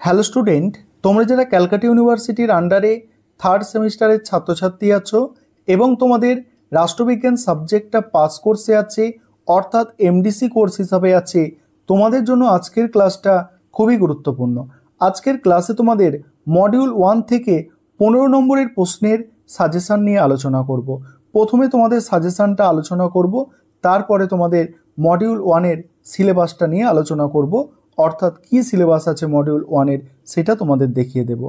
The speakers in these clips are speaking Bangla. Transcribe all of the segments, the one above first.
হ্যালো স্টুডেন্ট, তোমরা যারা ক্যালকাটা ইউনিভার্সিটির আন্ডারে থার্ড সেমিস্টারের ছাত্রছাত্রী আছো এবং তোমাদের রাষ্ট্রবিজ্ঞান সাবজেক্টটা পাস কোর্সে আছে অর্থাৎ এমডিসি কোর্স হিসাবে আছে, তোমাদের জন্য আজকের ক্লাসটা খুবই গুরুত্বপূর্ণ। আজকের ক্লাসে তোমাদের মডিউল 1 থেকে 15 নম্বরের প্রশ্নের সাজেশান নিয়ে আলোচনা করব। প্রথমে তোমাদের সাজেশানটা আলোচনা করব, তারপরে তোমাদের মডিউল 1-এর সিলেবাসটা নিয়ে আলোচনা করব, অর্থাৎ কী সিলেবাস আছে মডিউল 1-এর সেটা তোমাদের দেখিয়ে দেব।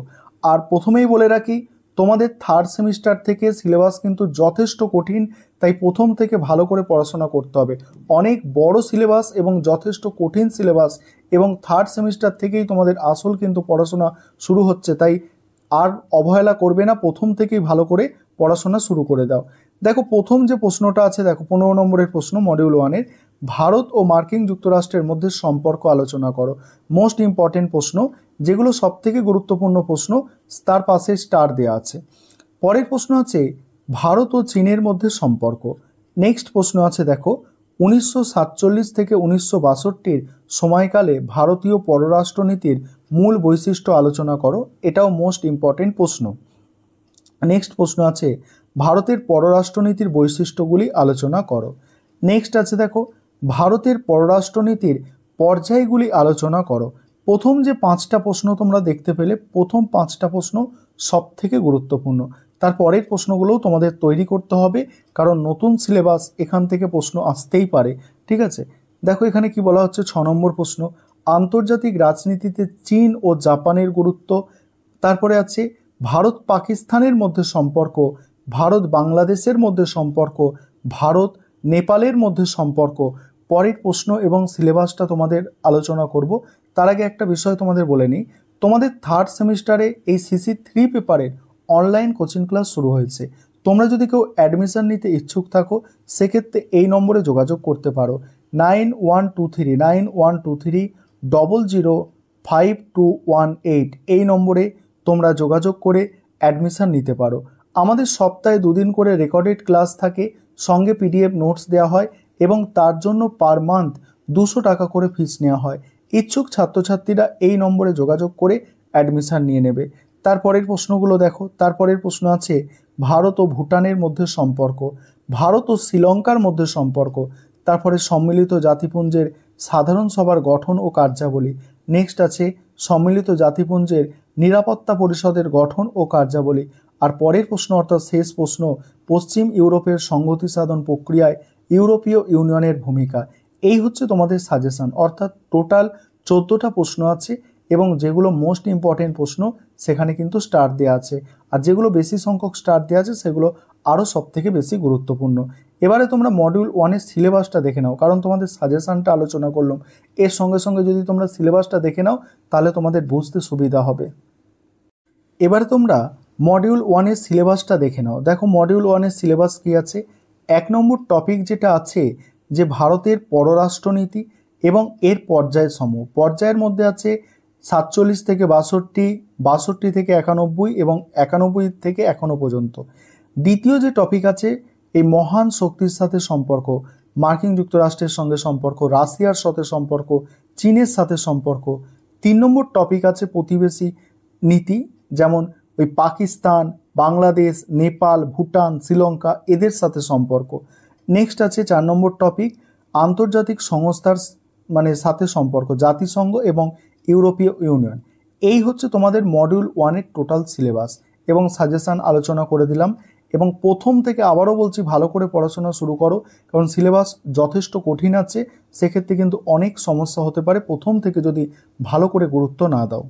আর প্রথমেই বলে রাখি, তোমাদের থার্ড সেমিস্টার থেকে সিলেবাস কিন্তু যথেষ্ট কঠিন, তাই প্রথম থেকে ভালো করে পড়াশোনা করতে হবে। অনেক বড় সিলেবাস এবং যথেষ্ট কঠিন সিলেবাস, এবং থার্ড সেমিস্টার থেকেই তোমাদের আসল কিন্তু পড়াশোনা শুরু হচ্ছে, তাই আর অবহেলা করবে না, প্রথম থেকেই ভালো করে পড়াশোনা শুরু করে দাও। দেখো প্রথম যে প্রশ্নটা আছে, দেখো 15 নম্বরের প্রশ্ন মডিউল 1-এর, ভারত ও মার্কিন যুক্তরাষ্ট্রের মধ্যে সম্পর্ক আলোচনা করো। মোস্ট ইম্পর্টেন্ট প্রশ্ন, যেগুলো সবথেকে গুরুত্বপূর্ণ প্রশ্ন, তার পাশে স্টার দেওয়া আছে। পরের প্রশ্ন আছে ভারত ও চীনের মধ্যে সম্পর্ক। নেক্সট প্রশ্ন আছে দেখো 1947 থেকে 1962 সময়কালে ভারতীয় পররাষ্ট্রনীতির মূল বৈশিষ্ট্য আলোচনা করো। এটাও মোস্ট ইম্পর্টেন্ট প্রশ্ন। নেক্সট প্রশ্ন আছে ভারতের পররাষ্ট্রনীতির বৈশিষ্ট্যগুলি আলোচনা করো। নেক্সট আছে দেখো ভারতের পররাষ্ট্রনীতির পর্যায়গুলি আলোচনা করো। প্রথম যে 5টা প্রশ্ন তোমরা দেখতে পেলে, প্রথম 5টা প্রশ্ন সব থেকে গুরুত্বপূর্ণ। তারপরের প্রশ্নগুলোও তোমাদের তৈরি করতে হবে, কারণ নতুন সিলেবাস, এখান থেকে প্রশ্ন আসতেই পারে। ঠিক আছে, দেখো এখানে কি বলা হচ্ছে, 6 নম্বর প্রশ্ন, আন্তর্জাতিক রাজনীতিতে চীন ও জাপানের গুরুত্ব। তারপরে আছে ভারত পাকিস্তানের মধ্যে সম্পর্ক, ভারত বাংলাদেশের মধ্যে সম্পর্ক, ভারত নেপালের মধ্যে সম্পর্ক। পরের প্রশ্ন এবং সিলেবাসটা তোমাদের আলোচনা করব। তার আগে একটা বিষয় তোমাদের বলে নিই, তোমাদের থার্ড সেমিস্টারে এই CC3 পেপারের অনলাইন কোচিং ক্লাস শুরু হয়েছে। তোমরা যদি কেউ অ্যাডমিশন নিতে ইচ্ছুক থাকো, সেক্ষেত্রে এই নম্বরে যোগাযোগ করতে পারো, 9123005218 এই নম্বরে তোমরা যোগাযোগ করে অ্যাডমিশন নিতে পারো। আমাদের সপ্তাহে 2 দিন করে রেকর্ডেড ক্লাস থাকে, সঙ্গে PDF নোটস দেওয়া হয়, এবং তার জন্য পার মান্থ 200 টাকা করে ফিস নেওয়া হয়। ইচ্ছুক ছাত্রছাত্রীরা এই নম্বরে যোগাযোগ করে অ্যাডমিশন নিয়ে নেবে। তারপরের প্রশ্নগুলো দেখো, তারপরের প্রশ্ন আছে ভারত ও ভুটানের মধ্যে সম্পর্ক, ভারত ও শ্রীলঙ্কার মধ্যে সম্পর্ক। তারপরে সম্মিলিত জাতিপুঞ্জের সাধারণ সভার গঠন ও কার্যাবলী। নেক্সট আছে সম্মিলিত জাতিপুঞ্জের নিরাপত্তা পরিষদের গঠন ও কার্যাবলী। আর পরের প্রশ্ন অর্থাৎ শেষ প্রশ্ন, পশ্চিম ইউরোপের সংহতি সাধন প্রক্রিয়ায় ইউরোপীয় ইউনিয়নের ভূমিকা। এই হচ্ছে তোমাদের সাজেশন, অর্থাৎ টোটাল 14টা প্রশ্ন আছে, এবং যেগুলো মোস্ট ইম্পর্টেন্ট প্রশ্ন সেখানে কিন্তু স্টার দেওয়া আছে, আর যেগুলো বেশি সংখ্যক স্টার দেওয়া আছে সেগুলো আরও সবথেকে বেশি গুরুত্বপূর্ণ। এবারে তোমরা মডিউল 1-এর সিলেবাসটা দেখে নাও, কারণ তোমাদের সাজেশনটা আলোচনা করলাম, এর সঙ্গে সঙ্গে যদি তোমরা সিলেবাসটা দেখে নাও তাহলে তোমাদের বুঝতে সুবিধা হবে। এবারে তোমরা মডিউল 1-এর সিলেবাসটা দেখে নাও। দেখো মডিউল 1-এর সিলেবাস কী আছে। 1 নম্বর টপিক যেটা আছে যে ভারতের পররাষ্ট্রনীতি এবং এর পর্যায় সমূহ। পর্যায়ের মধ্যে আছে 47 থেকে 62, 62 থেকে 91 এবং 91 থেকে 1 পর্যন্ত। দ্বিতীয় যে টপিক আছে এই মহান শক্তির সাথে সম্পর্ক, মার্কিন যুক্তরাষ্ট্রের সঙ্গে সম্পর্ক, রাশিয়ার সাথে সম্পর্ক, চীনের সাথে সম্পর্ক। 3 নম্বর টপিক আছে প্রতিবেশী নীতি, যেমন ওই পাকিস্তান, বাংলাদেশ, নেপাল, ভুটান, শ্রীলঙ্কা, এদের সাথে সম্পর্ক। নেক্সট আছে 4 নম্বর টপিক আন্তর্জাতিক সংস্থার সাথে সম্পর্ক, জাতিসংঘ এবং ইউরোপীয় ইউনিয়ন। এই হচ্ছে তোমাদের মডিউল 1-এর টোটাল সিলেবাস এবং সাজেশান আলোচনা করে দিলাম। এবং প্রথম থেকে আবারও বলছি, ভালো করে পড়াশোনা শুরু করো, কারণ সিলেবাস যথেষ্ট কঠিন আছে, সেক্ষেত্রে কিন্তু অনেক সমস্যা হতে পারে প্রথম থেকে যদি ভালো করে গুরুত্ব না দাও।